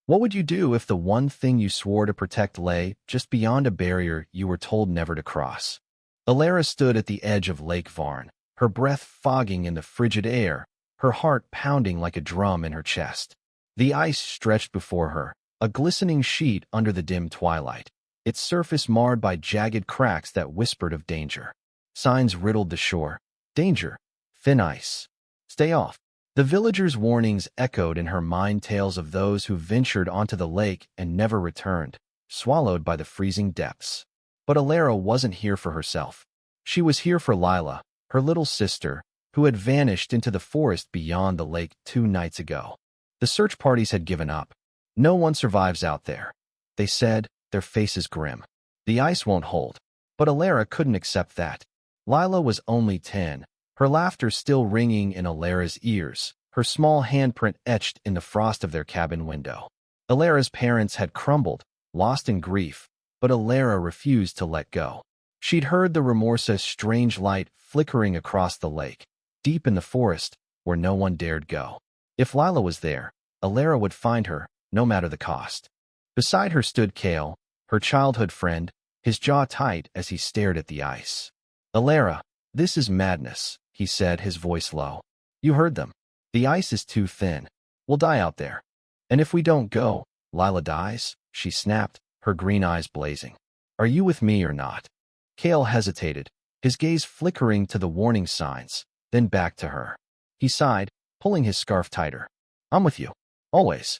What would you do if the one thing you swore to protect lay just beyond a barrier you were told never to cross? Alara stood at the edge of Lake Varn, her breath fogging in the frigid air, her heart pounding like a drum in her chest. The ice stretched before her, a glistening sheet under the dim twilight, its surface marred by jagged cracks that whispered of danger. Signs riddled the shore. Danger. Thin ice. Stay off. The villagers' warnings echoed in her mind, tales of those who ventured onto the lake and never returned, swallowed by the freezing depths. But Alara wasn't here for herself. She was here for Lila, her little sister, who had vanished into the forest beyond the lake 2 nights ago. The search parties had given up. No one survives out there, they said, their faces grim. The ice won't hold. But Alara couldn't accept that. Lila was only 10, her laughter still ringing in Alara's ears, her small handprint etched in the frost of their cabin window. Alara's parents had crumbled, lost in grief, but Alara refused to let go. She'd heard the Remorsa's strange light flickering across the lake, deep in the forest where no one dared go. If Lila was there, Alara would find her, no matter the cost. Beside her stood Kale, her childhood friend, his jaw tight as he stared at the ice. Alara, this is madness, he said, his voice low. You heard them. The ice is too thin. We'll die out there. And if we don't go, Lila dies, she snapped, her green eyes blazing. Are you with me or not? Kale hesitated, his gaze flickering to the warning signs, then back to her. He sighed, pulling his scarf tighter. I'm with you. Always.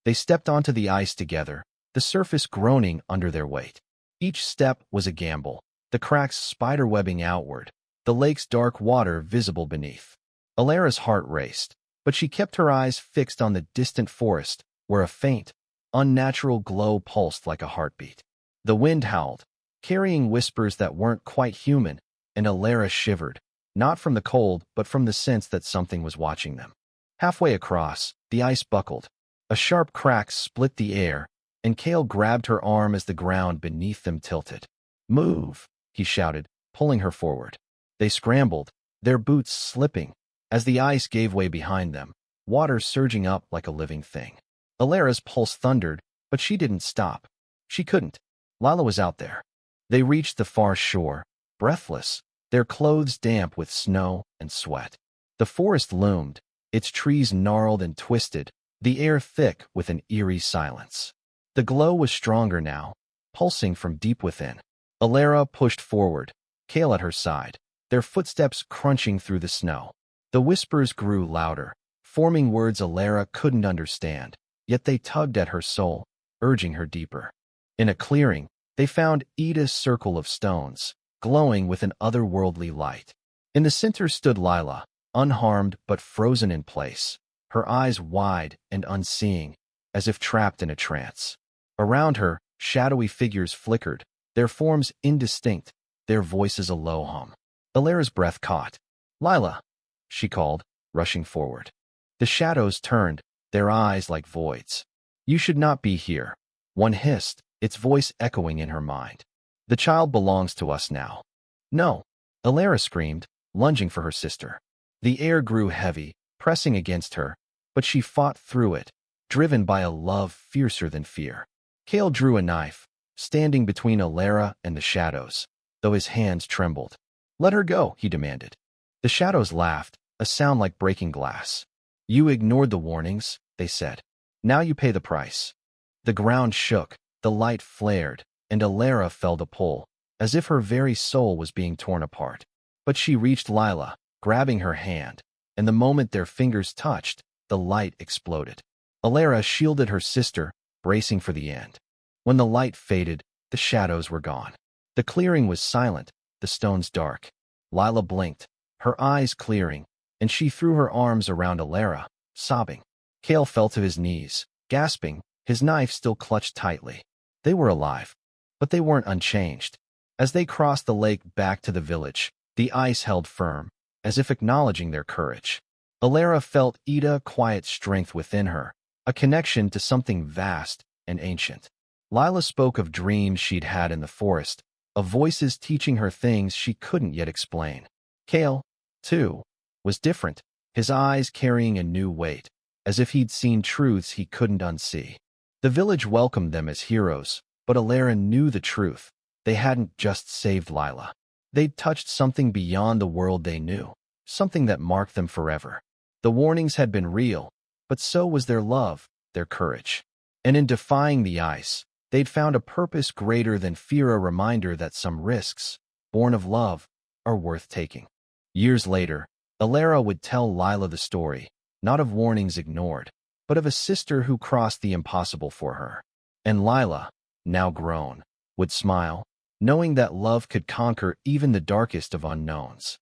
They stepped onto the ice together, the surface groaning under their weight. Each step was a gamble, the cracks spiderwebbing outward, the lake's dark water visible beneath. Alara's heart raced, but she kept her eyes fixed on the distant forest, where a faint, unnatural glow pulsed like a heartbeat. The wind howled, carrying whispers that weren't quite human, and Alara shivered, not from the cold but from the sense that something was watching them. Halfway across, the ice buckled. A sharp crack split the air, and Kale grabbed her arm as the ground beneath them tilted. Move, he shouted, pulling her forward. They scrambled, their boots slipping, as the ice gave way behind them, water surging up like a living thing. Alara's pulse thundered, but she didn't stop. She couldn't. Lila was out there. They reached the far shore, breathless, their clothes damp with snow and sweat. The forest loomed, its trees gnarled and twisted, the air thick with an eerie silence. The glow was stronger now, pulsing from deep within. Alara pushed forward, Kale at her side, their footsteps crunching through the snow. The whispers grew louder, forming words Alara couldn't understand, yet they tugged at her soul, urging her deeper. In a clearing, they found Ida's circle of stones, glowing with an otherworldly light. In the center stood Lila, unharmed but frozen in place, her eyes wide and unseeing, as if trapped in a trance. Around her, shadowy figures flickered, their forms indistinct, their voices a low hum. Alara's breath caught. Lila, she called, rushing forward. The shadows turned, their eyes like voids. You should not be here, one hissed, its voice echoing in her mind. The child belongs to us now. No, Alara screamed, lunging for her sister. The air grew heavy, pressing against her, but she fought through it, driven by a love fiercer than fear. Kale drew a knife, standing between Alara and the shadows, though his hands trembled. Let her go, he demanded. The shadows laughed, a sound like breaking glass. You ignored the warnings, they said. Now you pay the price. The ground shook, the light flared, and Alara felt a pull, as if her very soul was being torn apart. But she reached Lila, grabbing her hand, and the moment their fingers touched, the light exploded. Alara shielded her sister, bracing for the end. When the light faded, the shadows were gone. The clearing was silent, the stones dark. Lila blinked, her eyes clearing, and she threw her arms around Alara, sobbing. Kale fell to his knees, gasping, his knife still clutched tightly. They were alive, but they weren't unchanged. As they crossed the lake back to the village, the ice held firm, as if acknowledging their courage. Alara felt Ida's quiet strength within her, a connection to something vast and ancient. Lila spoke of dreams she'd had in the forest, of voices teaching her things she couldn't yet explain. Kale, too, was different, his eyes carrying a new weight, as if he'd seen truths he couldn't unsee. The village welcomed them as heroes, but Alara knew the truth. They hadn't just saved Lila. They'd touched something beyond the world they knew, something that marked them forever. The warnings had been real, but so was their love, their courage. And in defying the ice, they'd found a purpose greater than fear, a reminder that some risks, born of love, are worth taking. Years later, Alara would tell Lila the story, not of warnings ignored, but of a sister who crossed the impossible for her. And Lila, now grown, would smile, knowing that love could conquer even the darkest of unknowns.